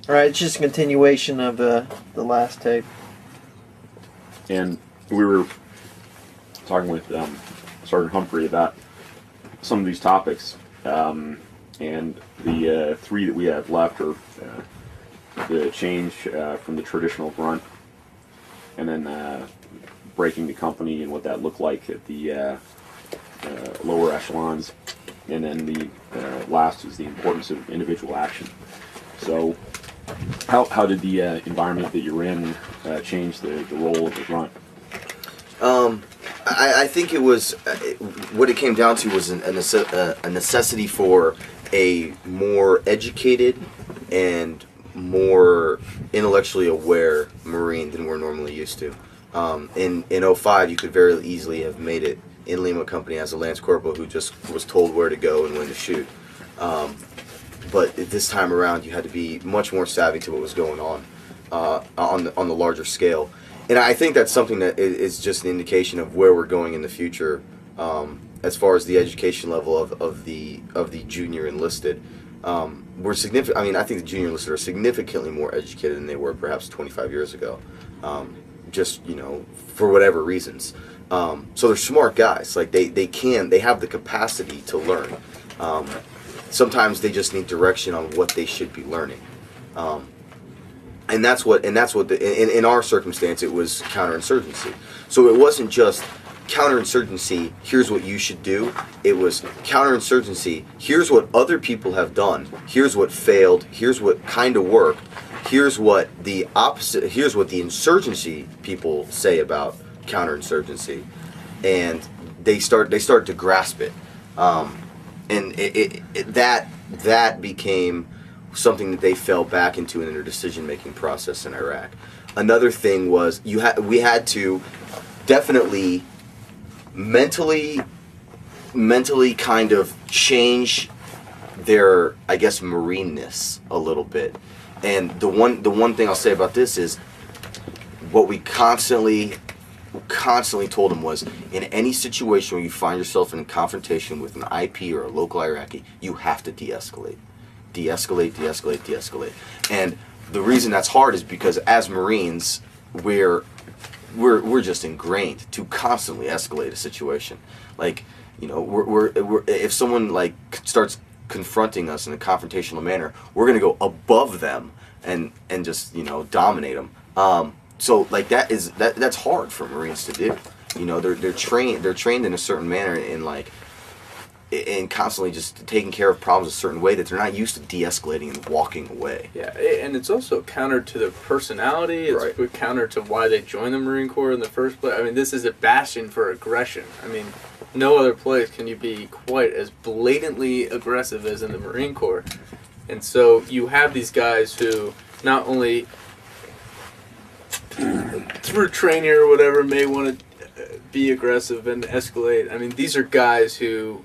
All right, it's just a continuation of the last tape. And we were talking with Sergeant Humphrey about some of these topics, and the three that we have left are the change from the traditional grunt, and then breaking the company and what that looked like at the lower echelons, and then the last is the importance of individual action. So how did the environment that you're in change the role of the grunt? I think it was what it came down to was a necessity for a more educated and more intellectually aware Marine than we're normally used to. In 05, you could very easily have made it in Lima Company as a Lance Corporal who just was told where to go and when to shoot. But this time around, you had to be much more savvy to what was going on the larger scale. And I think that's something that is just an indication of where we're going in the future, as far as the education level of the junior enlisted. We're significant. I mean, I think the junior enlisted are significantly more educated than they were perhaps 25 years ago. Just for whatever reasons. So they're smart guys. Like they have the capacity to learn. Sometimes they just need direction on what they should be learning. And that's what in our circumstance it was counterinsurgency. So it wasn't just counterinsurgency, here's what you should do. It was counterinsurgency, here's what other people have done. Here's what failed, here's what kind of worked. Here's what the opposite, here's what the insurgency people say about counterinsurgency. And they start to grasp it. And that became something that they fell back into in their decision-making process in Iraq. Another thing was we had to definitely mentally kind of change their, I guess, Marine-ness a little bit. And the one thing I'll say about this is what we constantly told them was, in any situation where you find yourself in a confrontation with an IP or a local Iraqi, you have to de-escalate. De-escalate, de-escalate, de-escalate. And the reason that's hard is because as Marines, we're just ingrained to constantly escalate a situation. Like, we're if someone like starts confronting us in a confrontational manner, we're gonna go above them and just dominate them. So like that's hard for Marines to do. They're trained in a certain manner and constantly just taking care of problems a certain way that they're not used to de-escalating and walking away. Yeah, and it's also counter to their personality. It's Right. counter to why they joined the Marine Corps in the first place. I mean, this is a bastion for aggression. I mean, no other place can you be quite as blatantly aggressive as in the Marine Corps. And so you have these guys who not only through training or whatever may want to be aggressive and escalate. I mean, these are guys who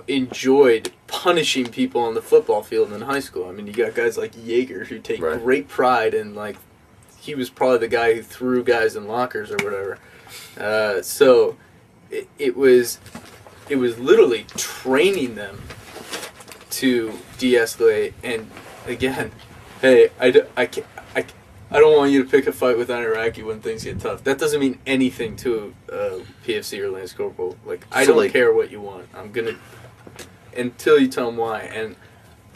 enjoyed punishing people on the football field in high school. I mean, you got guys like Jaeger who take Right. great pride in, like, he was probably the guy who threw guys in lockers or whatever. So it was literally training them to de-escalate. And again, hey, I don't want you to pick a fight with an Iraqi when things get tough. That doesn't mean anything to PFC or Lance Corporal. Like, I don't care what you want. I'm gonna, until you tell them why. And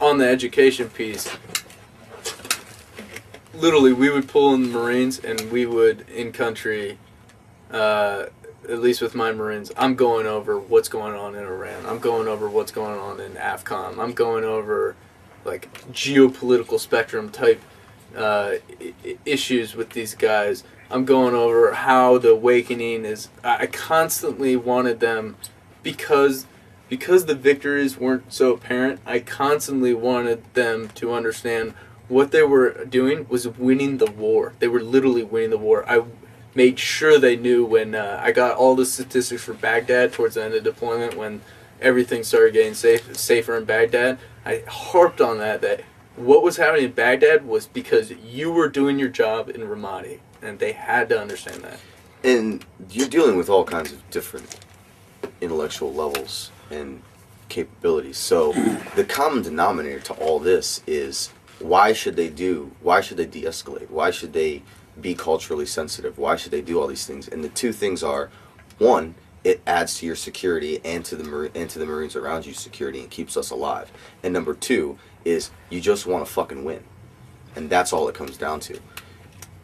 on the education piece, literally, we would pull in the Marines and we would, in country, at least with my Marines, I'm going over what's going on in Iran. I'm going over what's going on in AFCOM. I'm going over, like, geopolitical spectrum type issues with these guys. I'm going over how the awakening is. I constantly wanted them, because the victories weren't so apparent, I constantly wanted them to understand what they were doing was winning the war. They were literally winning the war. I made sure they knew when I got all the statistics for Baghdad towards the end of deployment, when everything started getting safer in Baghdad. I harped on that what was happening in Baghdad was because you were doing your job in Ramadi, and they had to understand that. And you're dealing with all kinds of different intellectual levels and capabilities. So the common denominator to all this is why should they de-escalate? Why should they be culturally sensitive? Why should they do all these things? And the two things are, one, it adds to your security and to the Marines around you security and keeps us alive. And number two is you just want to fucking win. And that's all it comes down to.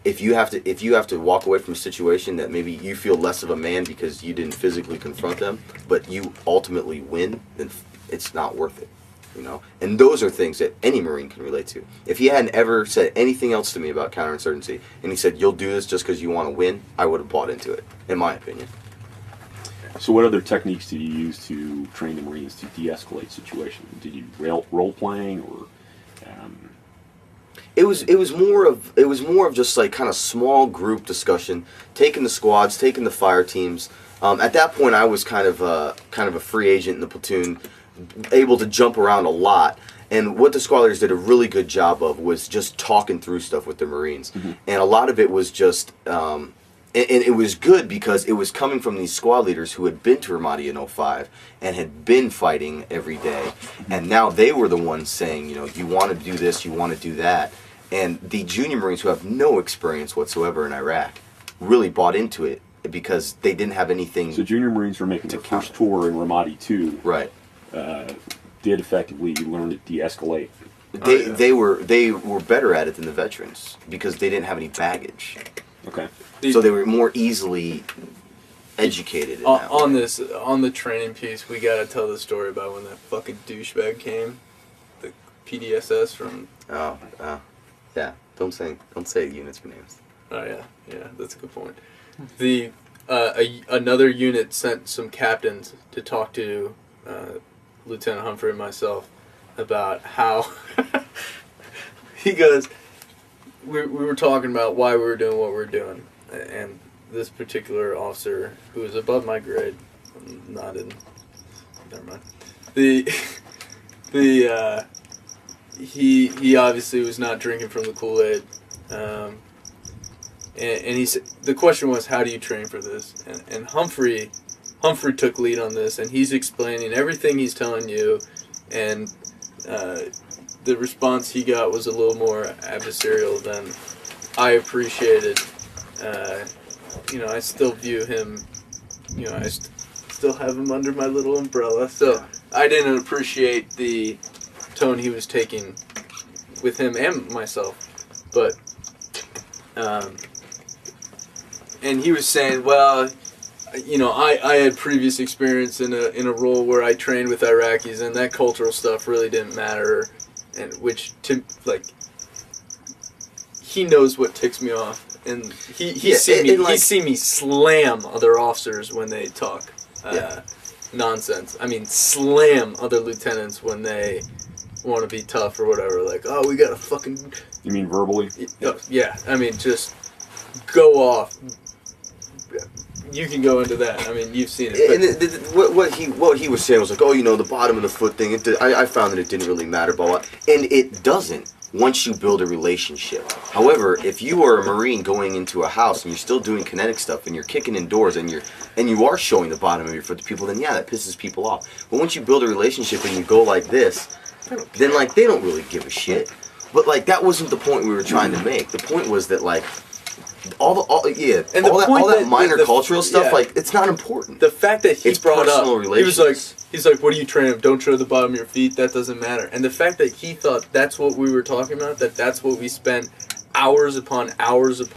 If you have to walk away from a situation that maybe you feel less of a man because you didn't physically confront them, but you ultimately win, then it's not worth it. You know? And those are things that any Marine can relate to. If he hadn't ever said anything else to me about counterinsurgency, and he said, you'll do this just because you want to win, I would have bought into it, in my opinion. So what other techniques did you use to train the Marines to de-escalate situations? Did you role playing or? It was more of just like kind of small group discussion, taking the squads, taking the fire teams. At that point, I was kind of a free agent in the platoon, able to jump around a lot. And what the squad leaders did a really good job of was just talking through stuff with the Marines. Mm-hmm. And a lot of it was just, and it was good because it was coming from these squad leaders who had been to Ramadi in 05 and had been fighting every day. And now they were the ones saying, you know, you want to do this, you want to do that. And the junior Marines who have no experience whatsoever in Iraq really bought into it because they didn't have anything. So junior Marines were making their first tour in Ramadi 2. Right. Did effectively learn to de-escalate. They were better at it than the veterans because they didn't have any baggage. Okay. So they were more easily educated in that way. On the training piece, we gotta tell the story about when that fucking douchebag came, the PDSS from. Yeah. Don't say units for names. Oh yeah, that's a good point. Another unit sent some captains to talk to Lieutenant Humphrey and myself about how he goes. We were talking about why we were doing what we were doing, and this particular officer who was above my grade, nodded. Never mind. He obviously was not drinking from the Kool-Aid, and he said the question was, how do you train for this? And Humphrey took lead on this, and he's explaining everything he's telling you, and the response he got was a little more adversarial than I appreciated. I still view him, I still have him under my little umbrella, so I didn't appreciate the tone he was taking with him and myself, but and he was saying, well, I had previous experience in a role where I trained with Iraqis, and that cultural stuff really didn't matter, and he knows what ticks me off, and he see me slam other officers when they talk nonsense. I mean, slam other lieutenants when they want to be tough or whatever. Like, oh, we gotta fucking. You mean verbally? Yeah. I mean, just go off. You can go into that. I mean, you've seen it. And what he was saying was like, oh, the bottom of the foot thing. I found that it didn't really matter, blah, blah. And it doesn't once you build a relationship. However, if you are a Marine going into a house and you're still doing kinetic stuff and you're kicking in doors and you are showing the bottom of your foot to people, then that pisses people off. But once you build a relationship and you go like this, then they don't really give a shit. But that wasn't the point we were trying to make. The point was that all that minor cultural stuff, it's not important. The fact that he brought up, relations. he's like, what do you train him? Don't show the bottom of your feet. That doesn't matter. And the fact that he thought that's what we were talking about, that's what we spent hours upon hours upon